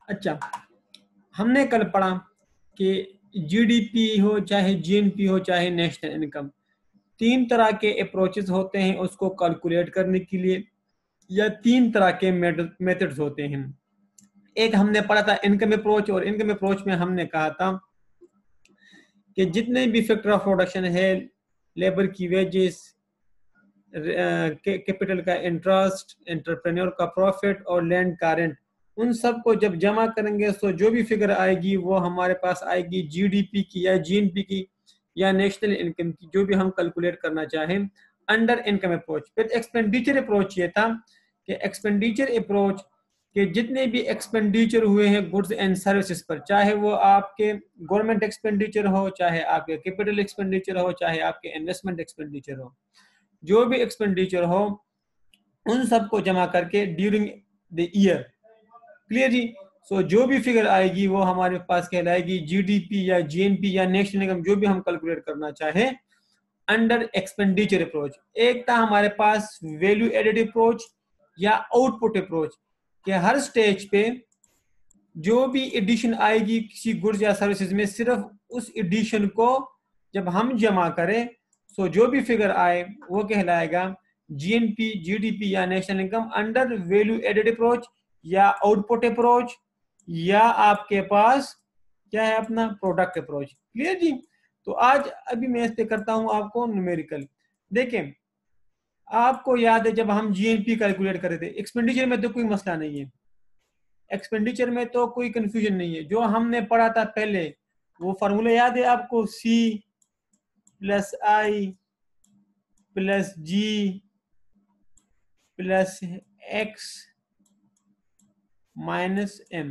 अच्छा, हमने कल पढ़ा कि जीडीपी हो चाहे जीएनपी हो चाहे नेशनल इनकम, तीन तरह के अप्रोचेस होते हैं उसको कैलकुलेट करने के लिए, या तीन तरह के मेथड्स होते हैं। एक हमने पढ़ा था इनकम अप्रोच, और इनकम अप्रोच में हमने कहा था कि जितने भी फैक्टर ऑफ प्रोडक्शन है, लेबर की वेजेस, कैपिटल का इंटरेस्ट, एंटरप्रेन्योर का प्रॉफिट और लैंड का रेंट, उन सब को जब जमा करेंगे तो जो भी फिगर आएगी वो हमारे पास आएगी जीडीपी की या जीएनपी की या नेशनल इनकम की, जो भी हम कैलकुलेट करना चाहें अंडर इनकम अप्रोच। फिर एक्सपेंडिचर अप्रोच ये था कि एक्सपेंडिचर अप्रोच के जितने भी एक्सपेंडिचर हुए हैं गुड्स एंड सर्विसेज पर, चाहे वो आपके गवर्नमेंट एक्सपेंडिचर हो, चाहे आपके कैपिटल एक्सपेंडिचर हो, चाहे आपके इन्वेस्टमेंट एक्सपेंडिचर हो, जो भी एक्सपेंडिचर हो उन सबको जमा करके ड्यूरिंग द ईयर। क्लियर जी? सो जो भी फिगर आएगी वो हमारे पास कहलाएगी जीडीपी या जीएनपी या नेशनल इनकम, जो भी हम कैलकुलेट करना चाहे अंडर एक्सपेंडिचर अप्रोच। एक था हमारे पास वैल्यू एडेड अप्रोच या आउटपुट अप्रोच, कि हर स्टेज पे जो भी एडिशन आएगी किसी गुड्स या सर्विसेज में, सिर्फ उस एडिशन को जब हम जमा करें तो जो भी फिगर आए वो कहलाएगा जीएनपी, जीडीपी या national income under value added approach या आउटपुट अप्रोच, या आपके पास क्या है अपना प्रोडक्ट अप्रोच। क्लियर जी? तो आज अभी मैं इस पे करता हूं आपको न्यूमेरिकल। देखें, आपको याद है जब हम जीएनपी कैलकुलेट कर रहे थे, एक्सपेंडिचर में तो कोई मसला नहीं है, एक्सपेंडिचर में तो कोई कंफ्यूजन नहीं है। जो हमने पढ़ा था पहले वो फार्मूला याद है आपको, C plus I plus G plus X minus M.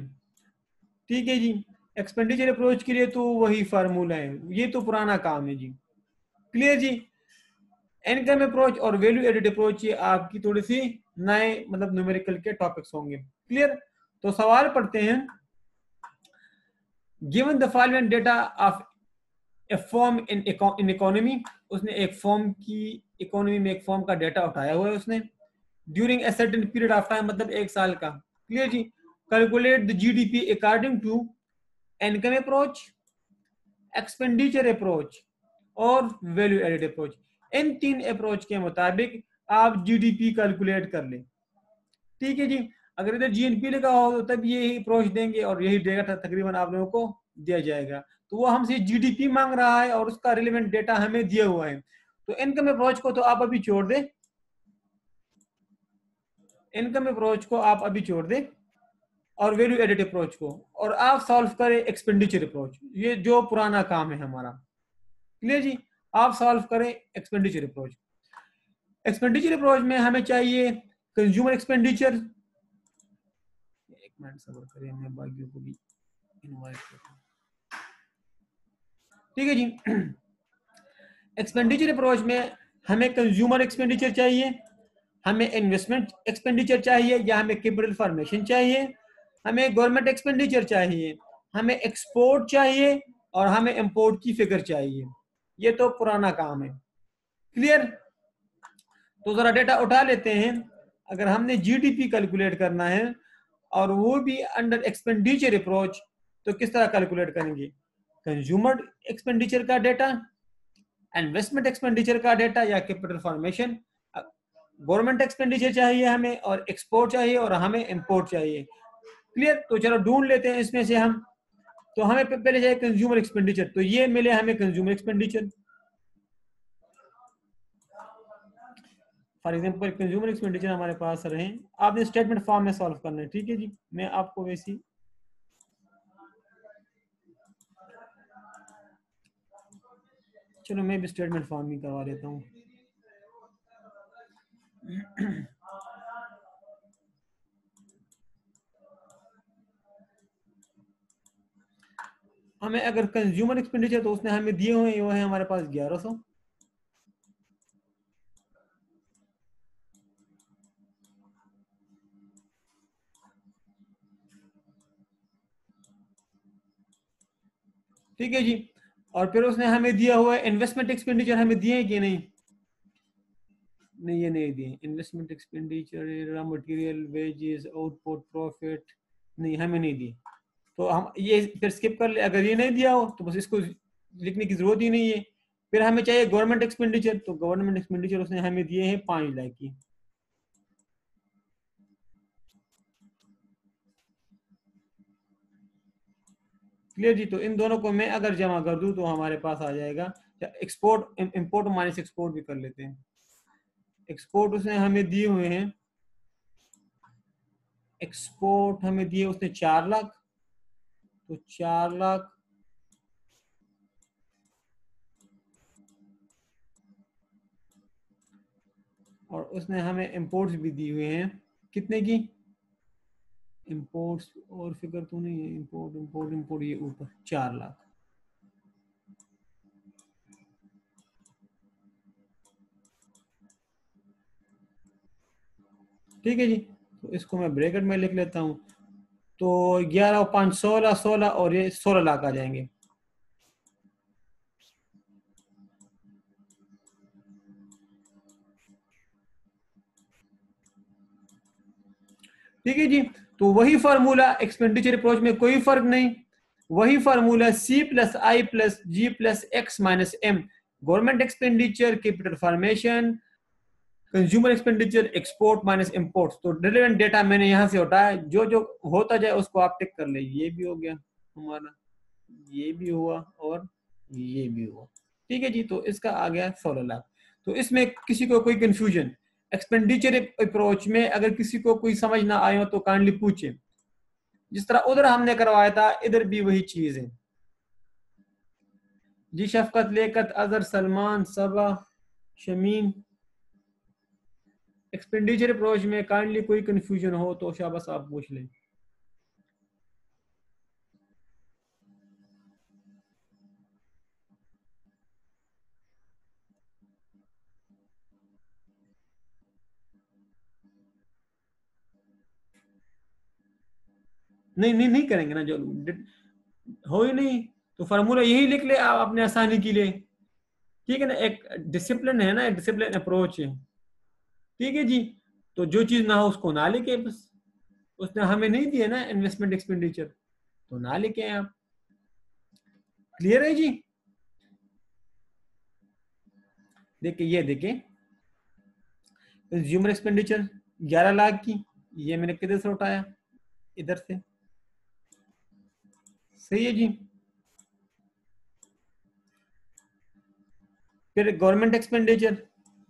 ठीक है जी? एक्सपेंडिचर अप्रोच के लिए तो वही फार्मूला है, ये तो पुराना काम है जी। क्लियर जी? इनकम अप्रोच और वैल्यू एडेड अप्रोच ये आपकी थोड़ी सी नए मतलब न्यूमेरिकल के टॉपिक्स होंगे। क्लियर? तो सवाल पढ़ते हैं। Given the following data of A form in economy, उसने एक फॉर्म की इकोनॉमी में एक फॉर्म का डेटा उठाया हुआ है उसने, during a certain period of time, मतलब एक साल का। क्लियर जी? Calculate the GDP according to income approach, expenditure approach और वैल्यू एडेड अप्रोच। इन तीन अप्रोच के मुताबिक आप जीडीपी कैलकुलेट कर लें। ठीक है जी? अगर इधर जीएनपी लिखा हो तो तब यही अप्रोच देंगे और यही डेटा तकरीबन आप लोगों को दिया जाएगा। तो वो हमसे जीडीपी मांग रहा है और उसका रिलेवेंट डेटा हमें दिया हुआ है, तो इनकम अप्रोच को तो आप अभी छोड़ दें, इनकम अप्रोच को आप अभी छोड़ दें और वैल्यू एडेड अप्रोच को, और आप सॉल्व करें एक्सपेंडिचर अप्रोच, ये जो पुराना काम है हमारा। क्लियर जी? आप सॉल्व करें एक्सपेंडिचर अप्रोच। एक्सपेंडिचर अप्रोच में हमें चाहिए कंज्यूमर एक्सपेंडिचर। एक मिनट सब्र करें, मैं बाकियों को भी इनवाइट करता हूं। ठीक है जी? एक्सपेंडिचर अप्रोच में हमें कंज्यूमर एक्सपेंडिचर चाहिए, हमें इन्वेस्टमेंट एक्सपेंडिचर चाहिए, या हमें कैपिटल फॉर्मेशन चाहिए, हमें गवर्नमेंट एक्सपेंडिचर चाहिए, हमें एक्सपोर्ट चाहिए और हमें इंपोर्ट की फिगर चाहिए। ये तो पुराना काम है। क्लियर? तो जरा डेटा उठा लेते हैं। अगर हमने जीडीपी कैलकुलेट करना है और वो भी अंडर एक्सपेंडिचर अप्रोच, तो किस तरह कैलकुलेट करेंगे? कंज्यूमर एक्सपेंडिचर का डेटा, इन्वेस्टमेंट एक्सपेंडिचर का डेटा या कैपिटल फॉर्मेशन, गवर्नमेंट एक्सपेंडिचर चाहिए हमें और एक्सपोर्ट चाहिए और हमें इंपोर्ट चाहिए। क्लियर? तो चलो ढूंढ लेते हैं इसमें से हम। तो हमें पहले चाहिए कंज्यूमर एक्सपेंडिचर, तो ये मिले हमें consumer expenditure. For example consumer expenditure हमारे पास रहे, आपने स्टेटमेंट फॉर्म में सॉल्व करना है। ठीक है जी? मैं आपको वैसी चलो मैं भी स्टेटमेंट फॉर्म ही करवा देता हूँ। हमें अगर कंज्यूमर एक्सपेंडिचर तो उसने हमें दिए हुए वो है हमारे पास 1100। ठीक है जी? और फिर उसने हमें दिया हुआ है इन्वेस्टमेंट एक्सपेंडिचर, हमें दिए कि नहीं? नहीं, ये नहीं दिए। Investment expenditure, raw material, wages, output, profit, नहीं, हमें नहीं दी, तो हम ये फिर स्किप कर ले। अगर ये नहीं दिया हो तो बस इसको लिखने की जरूरत ही नहीं है। फिर हमें चाहिए गवर्नमेंट एक्सपेंडिचर, तो गवर्नमेंट एक्सपेंडिचर उसने हमें दिए हैं 5 लाख की। क्लियर जी। तो इन दोनों को मैं अगर जमा कर दूं तो हमारे पास आ जाएगा एक्सपोर्ट, इंपोर्ट माइनस एक्सपोर्ट भी कर लेते हैं। एक्सपोर्ट उसने हमें दिए हुए हैं, एक्सपोर्ट हमें दिए उसने 4 लाख, तो 4 लाख और उसने हमें इंपोर्ट्स भी दिए हुए हैं कितने की, इंपोर्ट्स और फिगर तो नहीं है, इंपोर्ट इंपोर्ट इंपोर्ट ये ऊपर 4 लाख। ठीक है जी। तो इसको मैं ब्रैकेट में लिख लेता हूँ। तो 11 और 5 16, 16 और ये 16 लाख आ जाएंगे। ठीक है जी। तो वही फार्मूला एक्सपेंडिचर अप्रोच में, कोई फर्क नहीं, वही formula C plus I plus G plus X minus M, government expenditure, capital formation, consumer expenditure, export minus import. तो रिलेवेंट डेटा मैंने यहां से उठाया, जो जो होता जाए उसको आप टिक कर ले। ये भी हो गया हमारा, ये भी हुआ और ये भी हुआ। ठीक है जी। तो इसका आ गया 16 लाख। तो इसमें किसी को कोई कंफ्यूजन एक्सपेंडिचर अप्रोच में अगर किसी को कोई समझ ना आए हो तो काइंडली पूछे। जिस तरह उधर हमने करवाया था इधर भी वही चीज है जी। शफकत, लेकत, अजहर, सलमान, सबा, शमीम, एक्सपेंडिचर अप्रोच में काइंडली कोई कंफ्यूजन हो तो शाबाश आप पूछ लें। नहीं नहीं नहीं करेंगे ना, जो हो ही नहीं तो फार्मूला यही लिख ले आप अपने आसानी के लिए। ठीक है ना, एक डिसिप्लिन है ना, एक डिसिप्लिन अप्रोच है। ठीक है जी। तो जो चीज ना हो उसको ना लिखे बस। उसने हमें नहीं दिया ना इन्वेस्टमेंट एक्सपेंडिचर, तो ना लिखे हैं आप। क्लियर है जी। देखिए ये देखिए, कंज्यूमर एक्सपेंडिचर 11 लाख की, ये मैंने किधर से उठाया, इधर से। सही है जी। फिर गवर्नमेंट एक्सपेंडिचर,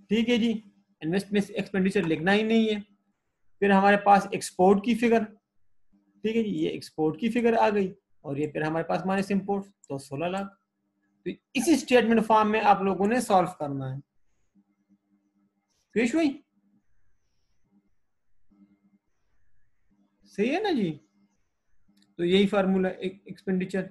ठीक है जी, इन्वेस्टमेंट एक्सपेंडिचर लिखना ही नहीं है। फिर हमारे पास एक्सपोर्ट की फिगर, ठीक है जी, ये एक्सपोर्ट की फिगर आ गई। और ये फिर हमारे पास माइनस इंपोर्ट, तो 16 लाख। तो इसी स्टेटमेंट फॉर्म में आप लोगों ने सॉल्व करना है। फिश हुई, सही है ना जी। तो यही फार्मूला एक्सपेंडिचर।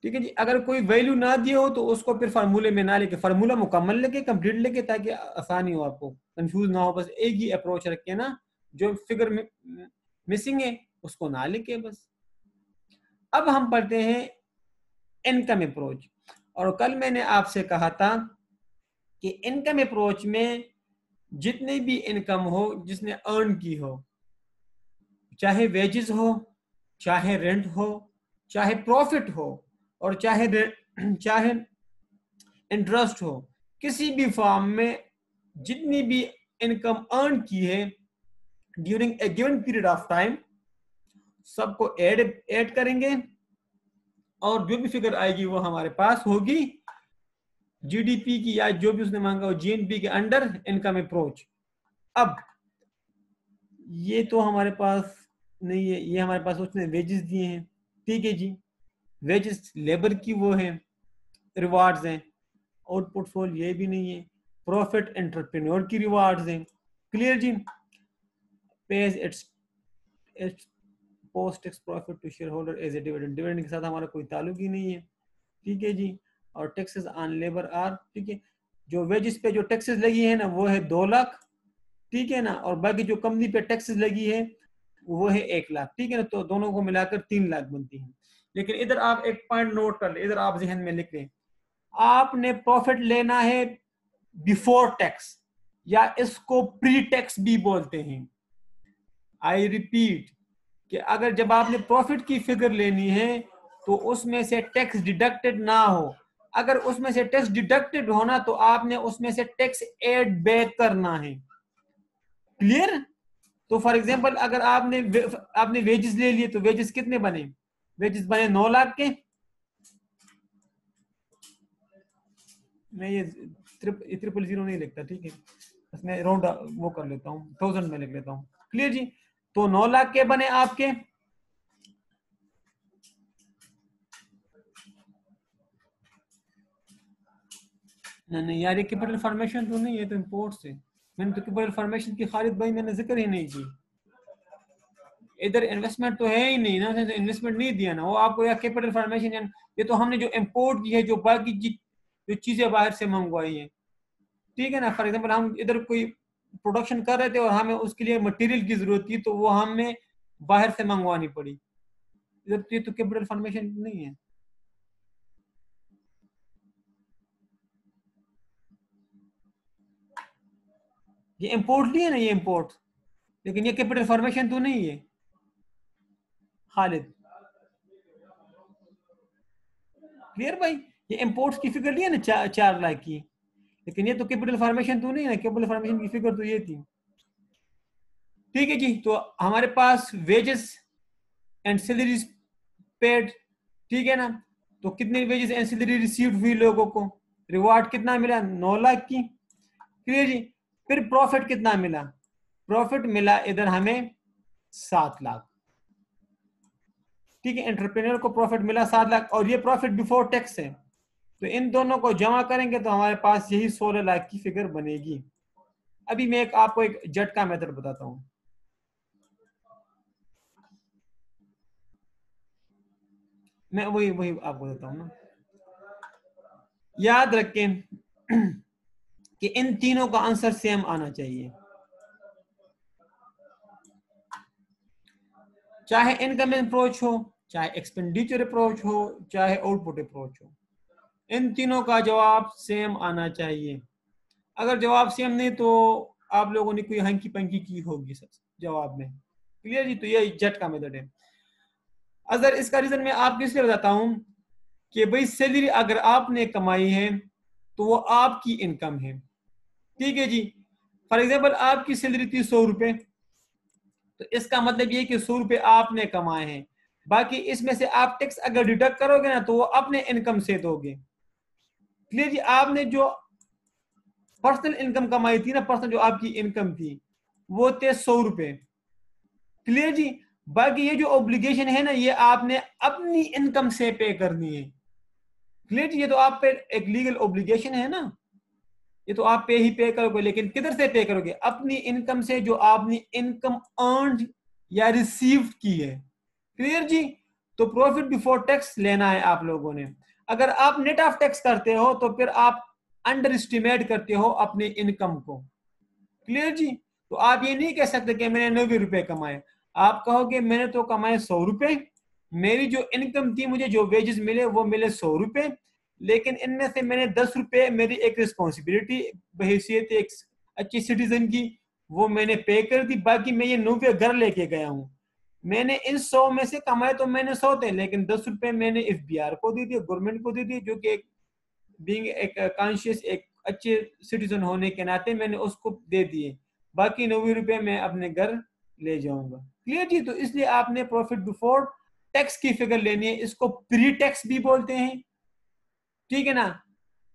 ठीक है जी। अगर कोई वैल्यू ना दिए हो तो उसको फिर फार्मूले में ना लेके, फार्मूला मुकम्मल लेके, कंप्लीट लेके, ताकि आसानी हो, आपको कंफ्यूज ना हो। बस एक ही अप्रोच रखे ना, जो फिगर मिसिंग है उसको ना लेके बस। अब हम पढ़ते हैं इनकम अप्रोच। और कल मैंने आपसे कहा था कि इनकम अप्रोच में जितनी भी इनकम हो जिसने अर्न की हो, चाहे वेजेस हो, चाहे रेंट हो, चाहे प्रॉफिट हो, और चाहे इंटरेस्ट हो, किसी भी फॉर्म में जितनी भी इनकम अर्न की है during a given period of time, सबको ऐड करेंगे और जो भी फिगर आएगी वो हमारे पास होगी जीडीपी की, या जो भी उसने मांगा हो जीएनपी के अंडर इनकम अप्रोच। अब ये तो हमारे पास नहीं है, ये हमारे पास उसने वेजेस दिए हैं। ठीक है जी, वेजेस लेबर की वो है, रिवार्ड्स हैं। आउटपुट सोल ये भी नहीं है। प्रॉफिट एंटरप्रेन्योर की रिवार्ड्स हैं। क्लियर जी। Page its its post tax profit to share holder as a dividend, dividend के साथ हमारा कोई ताल्लुक ही नहीं है। ठीक है जी। और टैक्सेस ऑन लेबर आर, ठीक है, जो वेजेस पे जो टैक्सेस लगी है ना वो है 2 लाख। ठीक है ना, और बाकी जो कंपनी पे टैक्सेस लगी है वो है 1 लाख। ठीक है ना, तो दोनों को मिलाकर 3 लाख बनती है। लेकिन इधर आप एक पॉइंट नोट कर ले, इधर आप जहन में लिख लें, आपने प्रॉफिट लेना है बिफोर टैक्स, या इसको प्री टैक्स भी बोलते हैं। आई रिपीट कि अगर जब आपने प्रॉफिट की फिगर लेनी है तो उसमें से टैक्स डिडक्टेड ना हो। अगर उसमें से टैक्स डिडक्टेड होना तो आपने उसमें से टैक्स ऐड बैक करना है। क्लियर? तो फॉर एग्जांपल अगर आपने वेजेस ले लिए तो वेजेस कितने बने? वेजेस बने 9 लाख के। मैं ये 000 नहीं लिखता, ठीक है, बस मैं राउंड वो कर लेता हूँ, 1000 में लिख लेता हूँ। क्लियर जी? तो 9 लाख के बने आपके। नहीं यार, ये कैपिटल फॉर्मेशन तो नहीं है, तो इंपोर्ट से। मैंने तो कैपिटल फॉर्मेशन की खालिद भाई मैंने जिक्र ही नहीं की। इधर इन्वेस्टमेंट तो है ही नहीं ना, तो इन्वेस्टमेंट नहीं दिया ना वो आपको, या कैपिटल फॉर्मेशन। ये तो हमने जो इंपोर्ट की है, जो बाकी जो चीजें बाहर से मंगवाई हैं, ठीक है ना। फॉर एग्जांपल हम इधर कोई प्रोडक्शन कर रहे थे और हमें उसके लिए मटेरियल की जरूरत थी, तो वो हमें बाहर से मंगवानी पड़ी। इधर तो ये तो कैपिटल फॉर्मेशन नहीं है। ये इंपोर्ट नहीं है ना, ये इंपोर्ट, लेकिन ये कैपिटल फॉर्मेशन तो नहीं है खालिद। क्लियर भाई? ये इंपोर्ट्स की फिगर ली है ना 4 लाख की, लेकिन ये तो कैपिटल फॉर्मेशन तो नहीं है ना। कैपिटल फॉर्मेशन की फिगर तो ये थी। ठीक है जी, तो हमारे पास वेजेस एंड सैलरीज पेड, ठीक है ना। तो कितनी वेजेस एंड सैलरी रिसीव्ड हुई लोगों को? रिवार्ड कितना मिला? 9 लाख की। क्लियर जी? फिर प्रॉफिट कितना मिला? प्रॉफिट मिला इधर हमें 7 लाख। ठीक है, एंटरप्रेन्योर को प्रॉफिट मिला 7 लाख, और ये प्रॉफिट बिफोर टैक्स है। तो इन दोनों को जमा करेंगे तो हमारे पास यही 16 लाख की फिगर बनेगी। अभी मैं आपको एक झटका मेथड बताता हूं। मैं वही वही आपको देता हूं ना। याद रखें कि इन तीनों का आंसर सेम आना चाहिए, चाहे इनकम अप्रोच हो, चाहे एक्सपेंडिचर अप्रोच हो, चाहे आउटपुट अप्रोच हो। इन तीनों का जवाब सेम आना चाहिए। अगर जवाब सेम नहीं तो आप लोगों ने कोई हंकी पंकी की होगी जवाब में। क्लियर जी? तो ये झटका मेथड है। अगर इसका रीजन मैं आपको इसलिए बताता हूं कि भाई सैलरी अगर आपने कमाई है तो वो आपकी इनकम है। ठीक है जी? फॉर एग्जाम्पल आपकी सैलरी थी 100 रुपए, तो इसका मतलब ये कि 100 रुपए आपने कमाए हैं। बाकी इसमें से आप टैक्स अगर डिडक्ट करोगे ना तो वो अपने इनकम से दोगे। क्लियर जी? आपने जो पर्सनल इनकम कमाई थी ना, पर्सनल जो आपकी इनकम थी, वो थे 100 रुपए। क्लियर जी? बाकी ये जो ऑब्लिगेशन है ना, ये आपने अपनी इनकम से पे करनी है। क्लियर जी? ये तो आप पे एक लीगल ऑब्लिगेशन है ना, ये तो आप पे ही पे करोगे, लेकिन किधर से पे करोगे? अपनी इनकम से, जो आपने इनकम अर्न या रिसीव की है। क्लियर जी? तो प्रॉफिट बिफोर टैक्स लेना है आप लोगों ने। अगर आप नेट ऑफ टैक्स करते हो तो फिर आप अंडर एस्टिमेट करते हो अपने इनकम को। क्लियर जी? तो आप ये नहीं कह सकते कि मैंने 90 रुपए कमाए। आप कहोगे मैंने तो कमाए 100 रुपए, मेरी जो इनकम थी, मुझे जो वेजेस मिले वो मिले 100 रुपए, लेकिन इनमें से मैंने 10 रुपए मेरी एक रिस्पॉन्सिबिलिटी बहैसियत एक अच्छी सिटीजन की वो मैंने पे कर दी। बाकी मैं ये 90 घर लेके गया हूँ। मैंने इन 100 में से कमाए तो मैंने 100 थे, लेकिन 10 रुपए मैंने एफबीआर को दे दिए, गवर्नमेंट को दे दिए, जो कि बीइंग एक कॉन्शियस एक अच्छे सिटीजन होने के नाते मैंने उसको दे दिए। बाकी 90 रुपए मैं अपने घर ले जाऊंगा। क्लियर जी? तो इसलिए आपने प्रॉफिट बिफोर टैक्स की फिगर लेनी है। इसको प्री टैक्स भी बोलते हैं, ठीक है ना,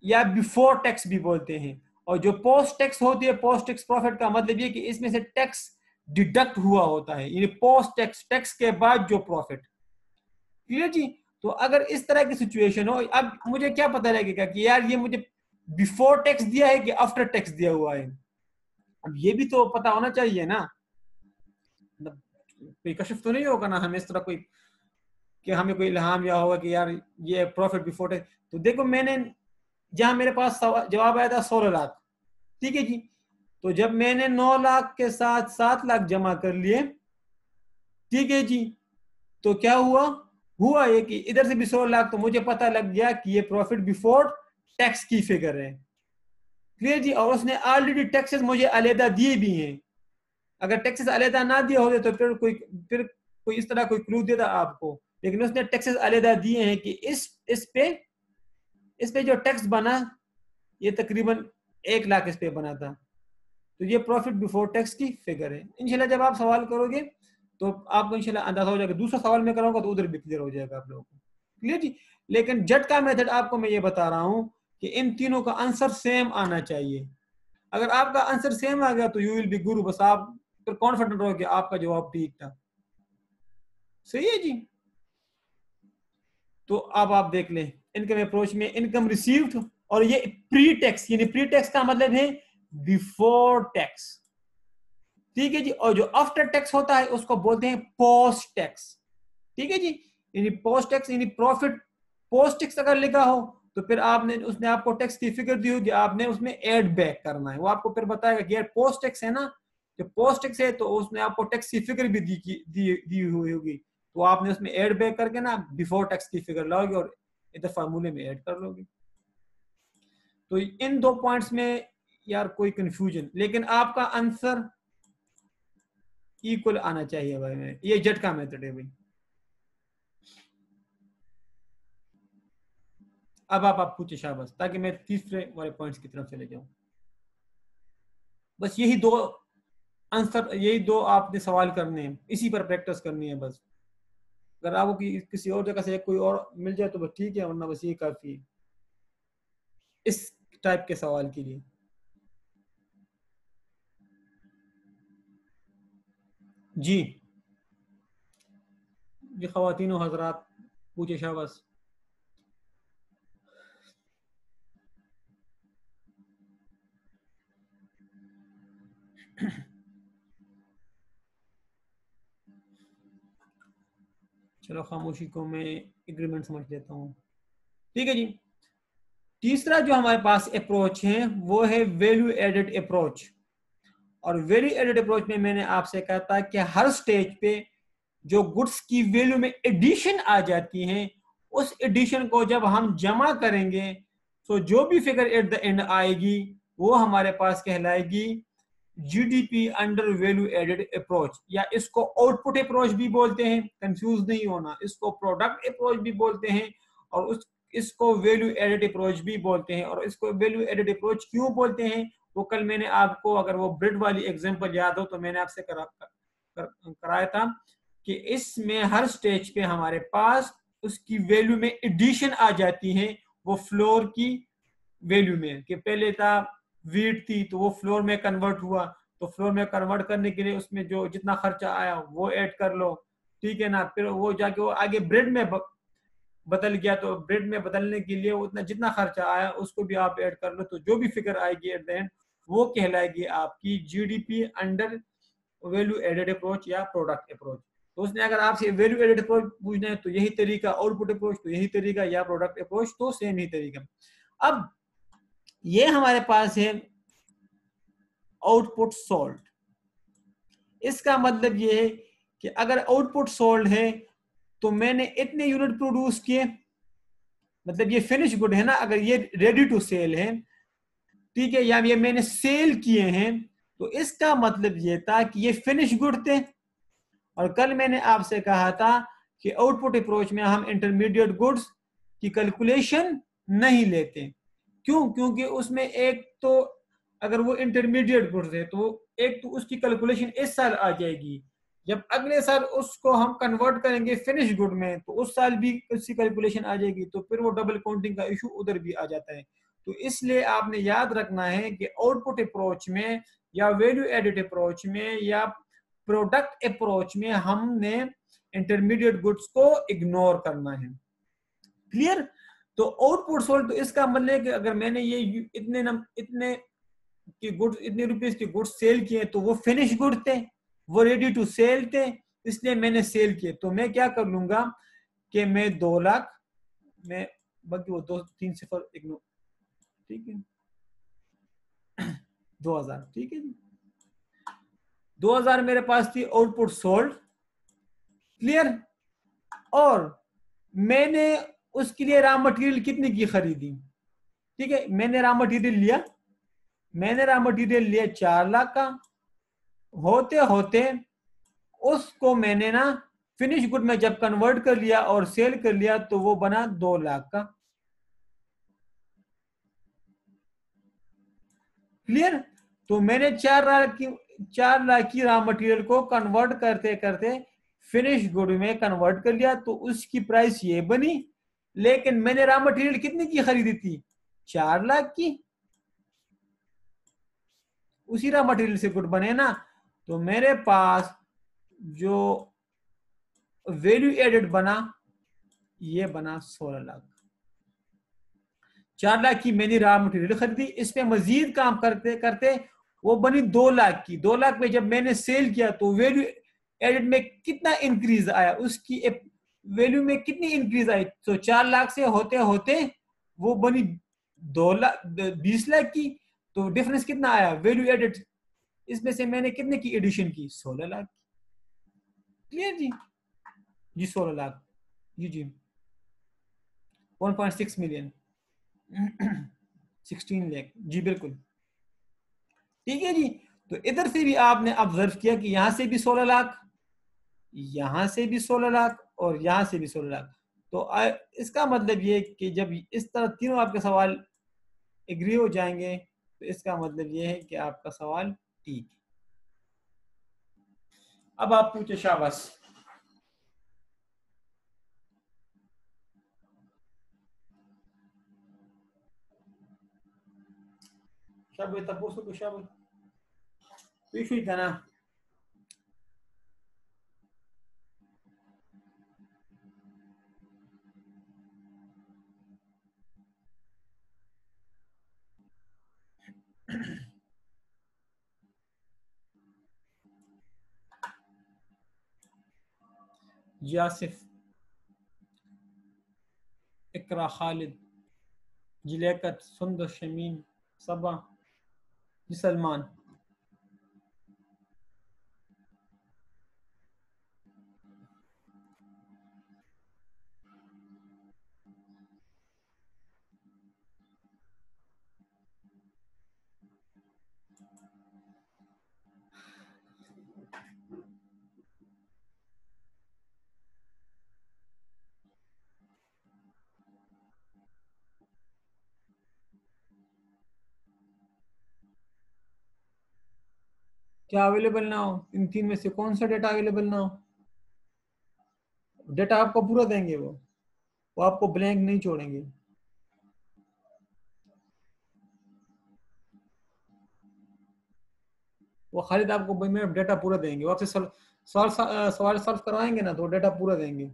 या बिफोर टैक्स भी बोलते हैं। और जो पोस्ट टैक्स होती है, पोस्ट टैक्स प्रॉफिट का मतलब ये कि इसमें से टैक्स डिडक्ट हुआ होता है, यानी पोस्ट टैक्स, टैक्स के बाद जो प्रॉफिट। क्लियर जी? तो अगर इस तरह की सिचुएशन हो, अब मुझे क्या पता लगेगा कि यार ये मुझे बिफोर टैक्स दिया है कि आफ्टर टैक्स दिया हुआ है? अब ये भी तो पता होना चाहिए ना। मतलब कोई कशिफ तो नहीं होगा ना हमें इस तरह कोई, कि हमें कोई इल्हाम या होगा कि यार ये प्रॉफिट बिफोर टैक्स। तो देखो, मैंने जहां मेरे पास जवाब आया था 16 लाख, ठीक है जी, तो जब मैंने 9 लाख के साथ 7 लाख जमा कर लिए, ठीक है जी, तो क्या हुआ? हुआ ये कि इधर से भी 16 लाख, तो मुझे पता लग गया कि ये प्रॉफिट बिफोर टैक्स की फिगर है। क्लियर जी। और उसने ऑलरेडी टैक्सेस मुझे अलहदा दिए भी हैं। अगर टैक्सेस अलहदा ना दिए होते तो फिर कोई इस तरह कोई क्लू देता आपको, लेकिन उसने टैक्सेस अलहदा दिए हैं कि इस पे जो टैक्स बना ये तकरीबन 1 लाख इस पे बना था। तो ये प्रॉफिट बिफोर टैक्स की फिगर है। इंशाल्लाह जब आप सवाल करोगे तो आपको इंशाल्लाह अंदाजा हो जाएगा। दूसरा सवाल मैं कराऊंगा तो उधर भी क्लियर हो जाएगा आप लोगों को। क्लियर जी। लेकिन झटका मेथड आपको मैं ये बता रहा हूं कि इन तीनों का आंसर सेम आना चाहिए। अगर आपका आंसर सेम आ गया तो यू विल बी गुरु, बस आप फिर कॉन्फिडेंट रहो कि आपका जवाब ठीक था। सही है जी। तो अब आप देख लें इनकम अप्रोच में इनकम रिसीव्ड, और ये प्री टैक्स, यानी प्री टैक्स का मतलब है बिफोर टैक्स। ठीक है जी। और जो आफ्टर टैक्स होता है उसको बोलते हैं पोस्ट टैक्स। ठीक है जी। यानी पोस्ट टैक्स यानी प्रॉफिट पोस्ट टैक्स अगर लिखा हो तो फिर आपने उसने आपको टैक्स की फिगर दी होगी, आपने उसमें ऐड बैक करना है। वो आपको फिर बताएगा कि यार पोस्ट टैक्स है ना, जो पोस्ट टैक्स है तो उसने आपको टैक्स की फिगर भी दी हुई होगी, तो आपने उसमें ऐड बैक करके ना बिफोर टैक्स की फिगर लाओगे और इधर फार्मूले में ऐड कर लोगे। तो इन 2 पॉइंट्स में यार कोई कंफ्यूजन, लेकिन आपका आंसर इक्वल आना चाहिए भाई। में ये झटका मेथड है भाई। अब आप पूछे शाबाश, ताकि मैं तीसरे वाले पॉइंट्स की तरफ चले जाऊं। बस यही 2 आंसर, यही 2 आपने सवाल करने हैं, इसी पर प्रैक्टिस करनी है बस। अगर आपको किसी और जगह से कोई और मिल जाए तो बस ठीक है, वरना बस ये काफी है इस टाइप के सवाल के लिए। जी जी, ख्वातीनो हजरात पूछे शाबाश। चलो खामोशी को मैं एग्रीमेंट समझ लेता हूँ। ठीक है जी। तीसरा जो हमारे पास अप्रोच है वो है वैल्यू एडेड अप्रोच। और वैल्यू एडेड अप्रोच में मैंने आपसे कहा था कि हर स्टेज पे जो गुड्स की वैल्यू में एडिशन आ जाती है, उस एडिशन को जब हम जमा करेंगे तो जो भी फिगर एट द एंड आएगी वो हमारे पास कहलाएगी GDP under value added approach, या इसको आउटपुट अप्रोच भी बोलते हैं, कंफ्यूज नहीं होना। इसको प्रोडक्ट अप्रोच भी बोलते हैं और इसको वैल्यू एडेड अप्रोच भी बोलते हैं। और इसको वैल्यू एडेड अप्रोच क्यों बोलते हैं वो कल मैंने आपको, अगर वो ब्रेड वाली एग्जांपल याद हो तो मैंने आपसे कराया था कि इसमें हर स्टेज पे हमारे पास उसकी वैल्यू में एडिशन आ जाती है। वो फ्लोर की वैल्यू में, कि पहले था वीट थी तो वो फ्लोर में कन्वर्ट हुआ, तो फ्लोर में कन्वर्ट करने के लिए उसमें जो जितना खर्चा आया वो ऐड कर लो। ठीक है ना। फिर वो जाके वो आगे ब्रेड में बदल गया, तो ब्रेड में बदलने के लिए उतना जितना खर्चा आया उसको भी आप ऐड कर लो, तो जो भी फिगर आएगी एट द एंड वो कहलाएगी आपकी GDP under value added approach या प्रोडक्ट अप्रोच। तो उसने अगर आपसे वैल्यू एडेड अप्रोच पूछना है तो यही तरीका, आउटपुट अप्रोच तो यही तरीका, या प्रोडक्ट अप्रोच तो सेम ही तरीका। अब ये हमारे पास है आउटपुट सोल्ड। इसका मतलब ये है कि अगर आउटपुट सोल्ड है तो मैंने इतने यूनिट प्रोड्यूस किए, मतलब ये फिनिश गुड है ना, अगर ये रेडी टू सेल है, ठीक है, या ये मैंने सेल किए हैं, तो इसका मतलब ये था कि ये फिनिश गुड थे। और कल मैंने आपसे कहा था कि आउटपुट अप्रोच में हम इंटरमीडिएट गुड्स की कैलकुलेशन नहीं लेते। क्यों? क्योंकि उसमें एक तो अगर वो इंटरमीडिएट गुड्स है तो एक तो उसकी कैलकुलेशन इस साल आ जाएगी, जब अगले साल उसको हम कन्वर्ट करेंगे फिनिश गुड में तो उस साल भी उसकी कैलकुलेशन आ जाएगी, तो फिर वो डबल काउंटिंग का इशू उधर भी आ जाता है। तो इसलिए आपने याद रखना है कि आउटपुट अप्रोच में या वैल्यू एडेड अप्रोच में या प्रोडक्ट अप्रोच में हमने इंटरमीडिएट गुड्स को इग्नोर करना है। क्लियर? तो आउटपुट सोल्ड, तो इसका मतलब है कि अगर मैंने ये इतने की गुड्स, इतने रुपीस की गुड्स सेल किए तो वो फिनिश गुड थे, वो रेडी टू सेल थे, इसलिए मैंने सेल किए। तो मैं क्या कर लूंगा कि मैं 2 लाख में, बाकी वो 2-3 सिफर इग्नोर, ठीक है, 2000, ठीक है जी, 2000 मेरे पास थी आउटपुट सोल्ड। क्लियर? और मैंने उसके लिए रॉ मटेरियल कितने की खरीदी? ठीक है, मैंने रॉ मटेरियल लिया 4 लाख का, होते होते उसको मैंने ना फिनिश गुड में जब कन्वर्ट कर लिया और सेल कर लिया तो वो बना 2 लाख का। क्लियर? तो मैंने 4 लाख की रॉ मटेरियल को कन्वर्ट करते करते फिनिश गुड में कन्वर्ट कर लिया तो उसकी प्राइस ये बनी। लेकिन मैंने रॉ मटेरियल कितने की खरीदी थी? 4 लाख की। उसी रॉ मटेरियल से गुड बने ना, तो मेरे पास जो वैल्यू एडेड बना ये बना 16 लाख। 4 लाख की मैंने रॉ मटेरियल खरीदी, इसमें मजीद काम करते करते वो बनी 2 लाख की। 2 लाख में जब मैंने सेल किया तो वैल्यू एडेड में कितना इंक्रीज आया, उसकी वैल्यू में कितनी इंक्रीज आई? तो 4 लाख से होते होते वो बनी 20 लाख की। तो डिफरेंस कितना आया वैल्यू एडेड? इसमें से मैंने कितने की एडिशन की? 16 लाख की। क्लियर जी? जी 16 लाख जी 1.6 मिलियन 16 लाख जी बिल्कुल। ठीक है जी। तो इधर से भी आपने ऑब्जर्व किया कि यहां से भी 16 लाख, यहां से भी 16 लाख और यहां से भी 16 लाख। तो इसका मतलब ये कि जब इस तरह तीनों आपके सवाल एग्री हो जाएंगे तो इसका मतलब ये है कि आपका सवाल ठीक है। अब आप पूछे शाबाश। शाबाश तपोसो को शाबाश पीछे था ना। जी आसिफ, इकरा, खालिद, जी लियाकत, सुंदर, शमीन, सबा, जी सलमान। क्या अवेलेबल ना हो? इन तीन में से कौन सा डेटा अवेलेबल ना हो? डेटा आपको पूरा देंगे, वो आपको ब्लैंक नहीं छोड़ेंगे। वो खालिद आपको में डेटा पूरा देंगे, वो आपसे सवाल सॉल्व करवाएंगे ना तो डेटा पूरा देंगे।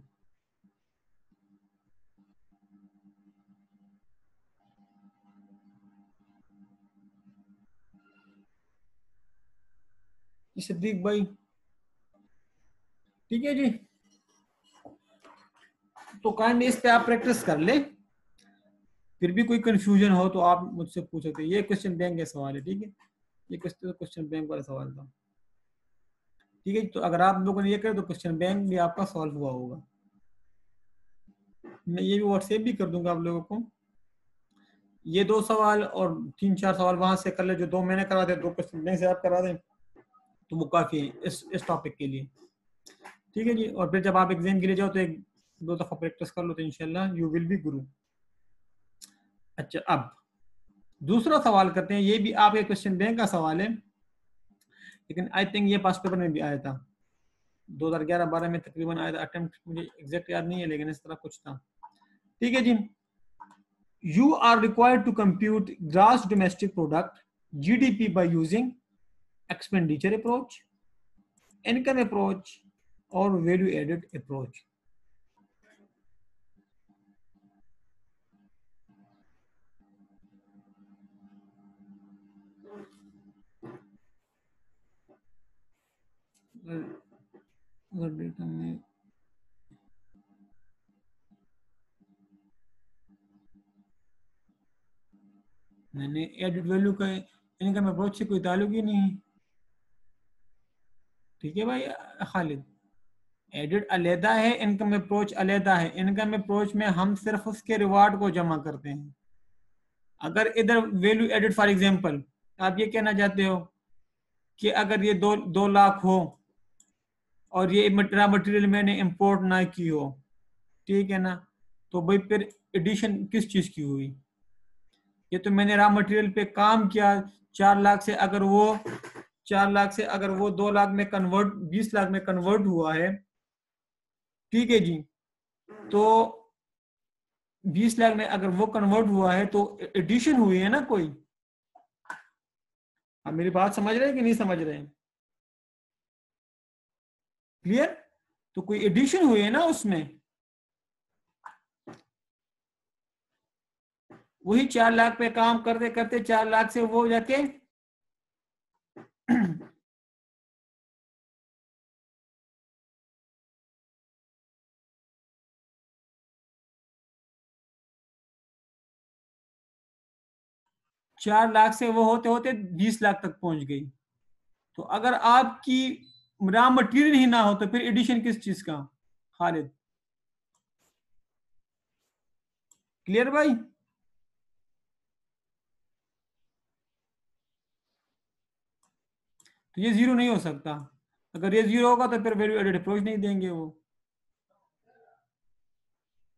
सिद्दीक भाई, ठीक है जी। तो काइंडली इस पे आप प्रैक्टिस कर ले, फिर भी कोई कंफ्यूजन हो तो आप मुझसे पूछ सकते हैं। ये क्वेश्चन बैंक का सवाल है, ठीक है, ये क्वेश्चन बैंक वाला सवाल था। ठीक है, तो अगर आप लोगों ने ये करे तो क्वेश्चन बैंक भी आपका सॉल्व हुआ होगा। मैं ये भी व्हाट्सएप भी कर दूंगा आप लोगों को। ये 2 सवाल और 3-4 सवाल वहां से कर ले, जो 2 मैंने करा दे, 2 क्वेश्चन बैंक से आप करा दें तो वो काफी है इस टॉपिक के लिए। ठीक है जी। और फिर जब आप एग्जाम के लिए जाओ तो 1-2 दफा प्रैक्टिस कर लो तो इंशाल्लाह यू विल बी गुरु। अच्छा, अब दूसरा सवाल करते हैं। ये भी आपके क्वेश्चन बैंक का सवाल है, लेकिन आई थिंक ये पास पेपर में भी आया था 2011-12 में तकरीबन आया था। अटेम्प्ट मुझे एग्जैक्ट याद नहीं है, लेकिन इस तरह कुछ था। ठीक है जी। You are required to compute gross domestic product (GDP) by using expenditure approach, income approach, or value added approach. Data में मैंने एडेड वैल्यू का इनकम अप्रोच से कोई ताल्लुक ही नहीं है। ठीक है भाई खालिद, एडेड अलहदा है, इनकम अप्रोच अलहदा है। इनकम अप्रोच में हम सिर्फ उसके रिवार्ड को जमा करते हैं, अगर इधर वैल्यू एडेड फॉर एग्जांपल आप ये कहना चाहते हो कि अगर ये 2 लाख हो और ये रॉ मटेरियल मैंने इंपोर्ट ना की हो, ठीक है ना, तो भाई फिर एडिशन किस चीज की हुई? ये तो मैंने रॉ मटेरियल पे काम किया। 4 लाख से अगर वो 4 लाख से अगर वो 2 लाख में कन्वर्ट 20 लाख में कन्वर्ट हुआ है, ठीक है जी, तो 20 लाख में अगर वो कन्वर्ट हुआ है तो एडिशन हुई है ना कोई। आप मेरी बात समझ रहे हैं कि नहीं समझ रहे हैं? क्लियर? तो कोई एडिशन हुई है ना उसमें। वही 4 लाख पे काम करते करते 4 लाख से वो जाके 4 लाख से वो होते होते 20 लाख तक पहुंच गई। तो अगर आपकी रॉ मटेरियल ही ना हो तो फिर एडिशन किस चीज का? खालिद, क्लियर भाई? तो ये जीरो नहीं हो सकता। अगर ये जीरो होगा तो फिर वैल्यू एडेड अप्रोच नहीं देंगे वो।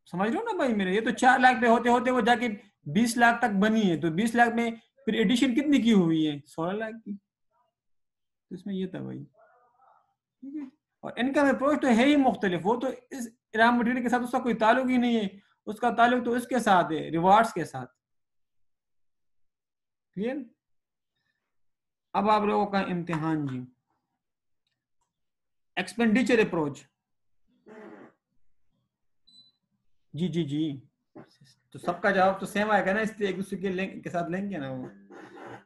समझ लो ना भाई मेरे, ये तो 4 लाख पे होते होते वो जाके 20 लाख तक बनी है, तो 20 लाख में फिर एडिशन कितनी की हुई है? 16 लाख की। तो इसमें ये था भाई, ठीक है। और इनकम अप्रोच तो है ही मुख्तलिफ, वो तो इस रॉ मटेरियल के साथ उसका कोई ताल्लुक ही नहीं है, उसका ताल्लुक तो इसके साथ है, रिवार्ड्स के साथ। क्लियर? अब आप लोगों का इम्तिहान जी, एक्सपेंडिचर अप्रोच। जी जी जी, तो सबका जवाब तो सेम आएगा ना, इसलिए एक दूसरे के साथ लेंगे ना वो।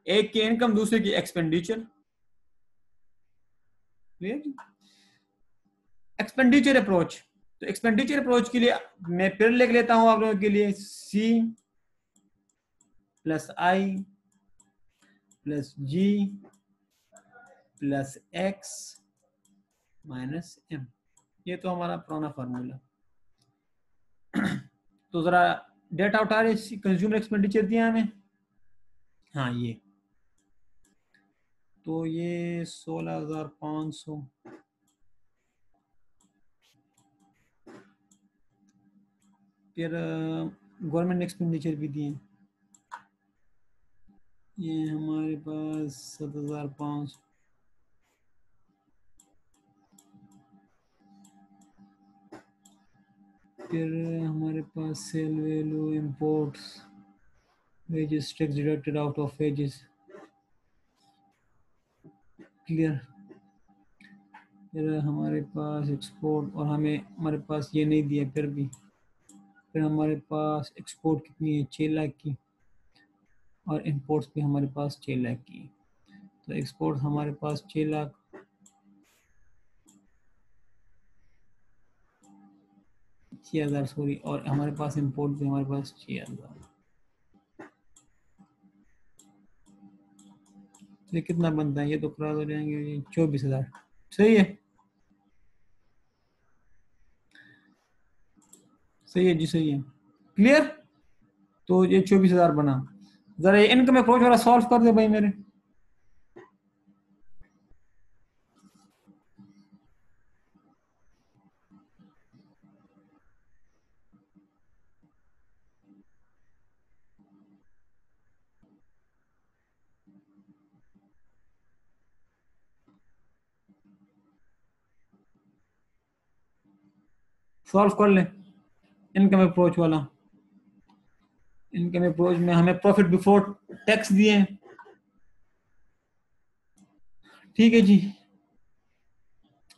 एक की इनकम दूसरे की एक्सपेंडिचर। एक्सपेंडिचर अप्रोच, तो एक्सपेंडिचर अप्रोच के लिए मैं फिर लिख लेता हूं आप लोगों के लिए, C plus I plus G plus X minus M. ये तो हमारा पुराना फार्मूला। तो जरा डेटा उठा रहे, कंज्यूमर एक्सपेंडिचर दिया हमें, हाँ ये, तो ये 16,500, फिर गवर्नमेंट एक्सपेंडिचर भी दिए, ये हमारे पास 7,500, फिर हमारे पास sale value, imports, wages, tax deducted out of wages. Clear? फिर हमारे पास एक्सपोर्ट, और हमारे पास ये नहीं दिया फिर भी। फिर हमारे पास एक्सपोर्ट कितनी है? 6 लाख की, और इंपोर्ट्स भी हमारे पास 6 लाख की। तो एक्सपोर्ट हमारे पास 6 लाख, 6,000 सॉरी, और हमारे पास इंपोर्ट भी हमारे पास 6,000। तो ये कितना बनता है? ये तो क्रॉस हो जाएंगे, 24,000। सही है, सही है जी, सही है। क्लियर? तो ये 24,000 बना। जरा ये इनकम अप्रोच वाला सॉल्व कर दे भाई मेरे। सॉल्व कर ले इनकम अप्रोच वाला। इनकम अप्रोच में हमें प्रॉफिट बिफोर टैक्स दिए हैं, ठीक है जी,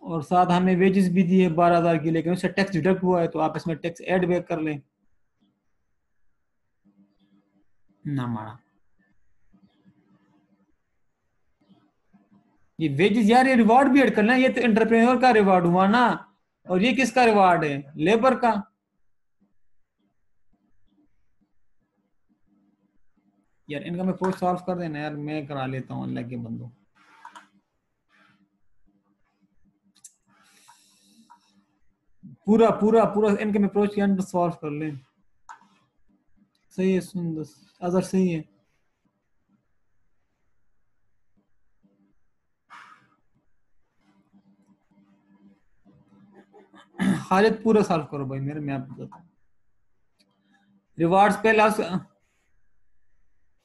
और साथ हमें वेजेस भी दिए 12,000 की, लेकिन उससे टैक्स डिडक्ट हुआ है, तो आप इसमें टैक्स ऐड बैक कर लें ना मारा। ये वेजेस यार, ये रिवार्ड भी ऐड करना है, ये तो एंटरप्रेन्योर का रिवार्ड हुआ ना, और ये किसका रिवार्ड है? लेबर का। यार इनकम अप्रोच सॉल्व कर देना यार, मैं करा लेता हूँ अल्लाह के बंदो। पूरा पूरा पूरा इनकम अप्रोच के अंदर सॉल्व कर लें। सही है, सुंदर अजहर सही है। हालत पूरा सॉल्व करो भाई मेरे, मैं आपको बताता हूँ। रिवार्ड्स पे लास्ट।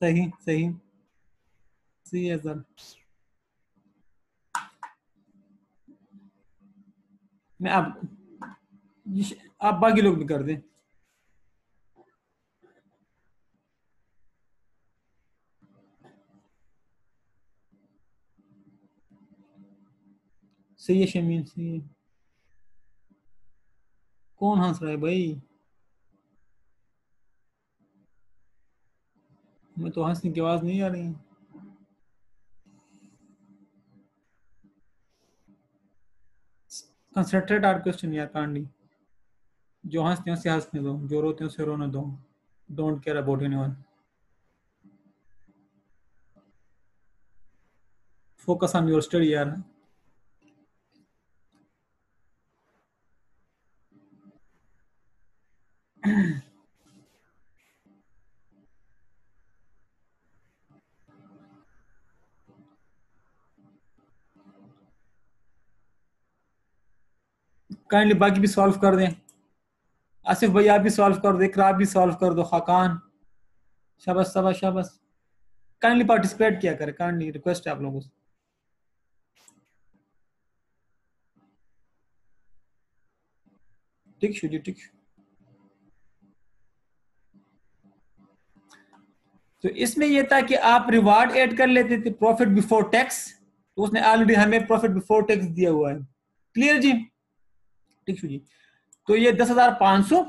सही सही। सही है सर। मैं आप बाकी लोग भी कर दें। सही है शमीन, सही है। कौन हंस रहा है भाई? मैं तो हंसने की आवाज नहीं आ रही। कंसंट्रेट आर क्वेश्चन यार कांडी। जो हंसते हैं उसे हंसने दो, जो रोते हैं उसे रोने दो। Don't care about anyone. Focus on your study यार। काइंडली बाकी भी सॉल्व कर दें। आसिफ भाई आप भी सॉल्व कर दो, इकरा आप भी सॉल्व कर दो, खाकान। शाबाश शाबाश शाबाश। काइंडली पार्टिसिपेट किया करें, काइंडली रिक्वेस्ट है आप लोगों से। ठीक शू जी, ठीक। तो इसमें यह था कि आप रिवार्ड ऐड कर लेते थे प्रॉफिट बिफोर टैक्स, तो उसने ऑलरेडी हमें प्रॉफिट बिफोर टैक्स दिया हुआ है। क्लियर जी? ठीक शू जी। तो ये 10,500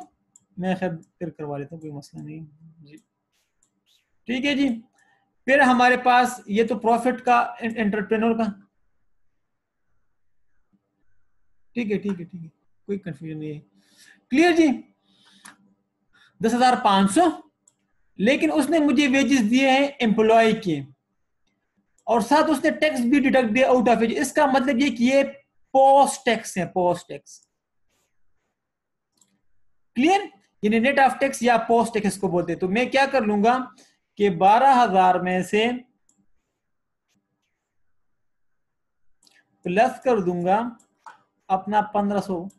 मैं खैर फिर करवा लेता हूँ, कोई मसला नहीं जी। ठीक है जी। फिर हमारे पास ये तो प्रॉफिट का, एंटरप्रेन्योर का। ठीक है ठीक है ठीक है, कोई कंफ्यूजन नहीं है। क्लियर जी? 10,500, लेकिन उसने मुझे वेजेस दिए हैं एम्प्लॉय के, और साथ उसने टैक्स भी डिडक्ट दिया आउट ऑफ एज। इसका मतलब ये कि ये पोस्ट टैक्स है, पोस्ट टैक्स। क्लियर? यानी नेट ऑफ टैक्स या पोस्ट टैक्स को बोलते हैं। तो मैं क्या कर लूंगा कि 12,000 में से प्लस कर दूंगा अपना 1,500।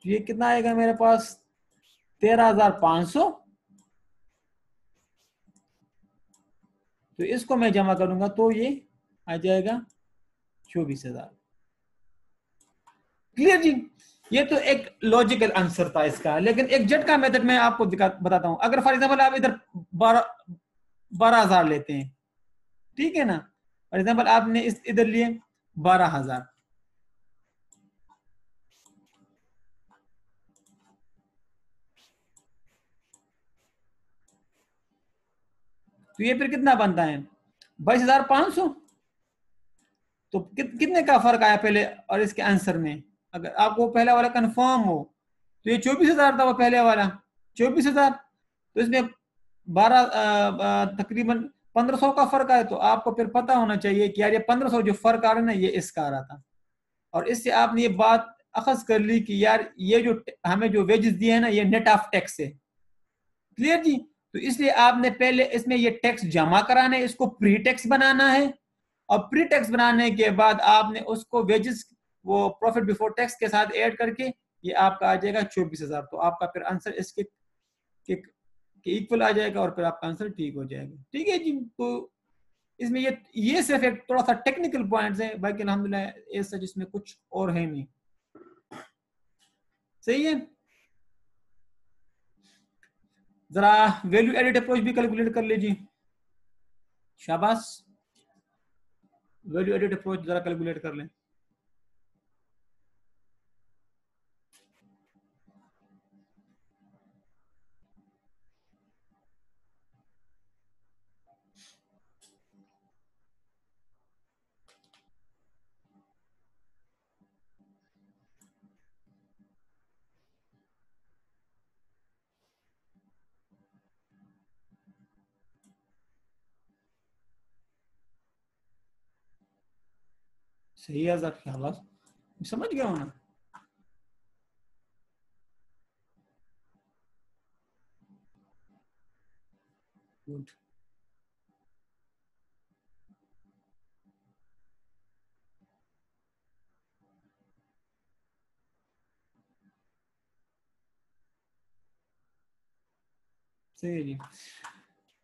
ये कितना आएगा मेरे पास? 13,500। तो इसको मैं जमा करूंगा तो ये आ जाएगा 24,000। क्लियर जी? ये तो एक लॉजिकल आंसर था इसका, लेकिन एक झटका मेथड मैं आपको बताता हूं। अगर फॉर एग्जांपल आप इधर 12,000 लेते हैं, ठीक है ना? फॉर एग्जांपल आपने इस इधर लिए 12,000, तो ये फिर कितना बनता है? 22,500। तो कितने का फर्क आया पहले और इसके आंसर में? अगर आपको पहला वाला कंफर्म हो तो ये 24,000 था वो पहले वाला, 24,000। तो इसमें तकरीबन 1,500 का फर्क आया। तो आपको फिर पता होना चाहिए कि यार ये 1,500 जो फर्क आ रहा है ना, ये इसका आ रहा था। और इससे आपने ये बात अखज कर ली कि यार ये जो हमें जो वेजेस दिए हैं ना, ये नेट ऑफ टैक्स है। क्लियर जी? तो इसलिए आपने पहले इसमें ये टैक्स जमा कराना है, इसको प्री टैक्स बनाना है, और प्री टैक्स बनाने के बाद आपने उसको वेजेस वो प्रॉफिट बिफोर टैक्स के साथ ऐड करके ये आपका आ जाएगा 24,000। तो आपका फिर आंसर इसके के इक्वल आ जाएगा, और फिर आपका आंसर ठीक हो जाएगा। ठीक है जी? तो इसमें ये सिर्फ एक थोड़ा सा टेक्निकल पॉइंट्स है, बाकी अल्हम्दुलिल्लाह ऐसा जिसमें कुछ और है नहीं। सही है? जरा वैल्यू एडेड अप्रोच भी कैलकुलेट कर लीजिए। शाबाश। वैल्यू एडेड अप्रोच जरा कैलकुलेट कर लें। सही है सर, शाबाश, समझ गया हूं ना। गुड। सही जी।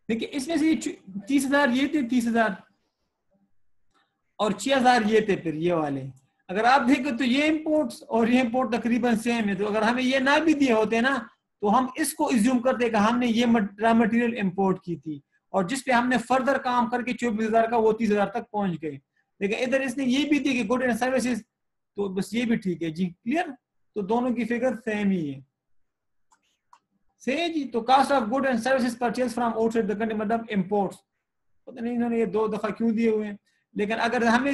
देखिए इसमें से 30,000 ये थे, 30,000 और 6,000 ये थे, फिर ये वाले अगर आप देखें तो ये इंपोर्ट्स और ये इंपोर्ट तकरीबन सेम है। तो अगर हमें ये ना भी दिए होते ना तो हम इसको इज्यूम करते कि हमने ये रॉ मटेरियल इंपोर्ट की थी और जिसपे हमने फर्दर काम करके 24,000 का वो 30,000 तक पहुंच गए। लेकिन इधर इसने ये भी दी कि गुड एंड सर्विसेज, तो बस ये भी ठीक है जी। क्लियर? तो दोनों की फिगर सेम ही है। सही जी। तो cost of good and services purchase from outside the country मतलब इंपोर्ट्स। पता नहीं इन्होंने ये 2 दफा क्यों दिए हुए हैं, लेकिन अगर हमें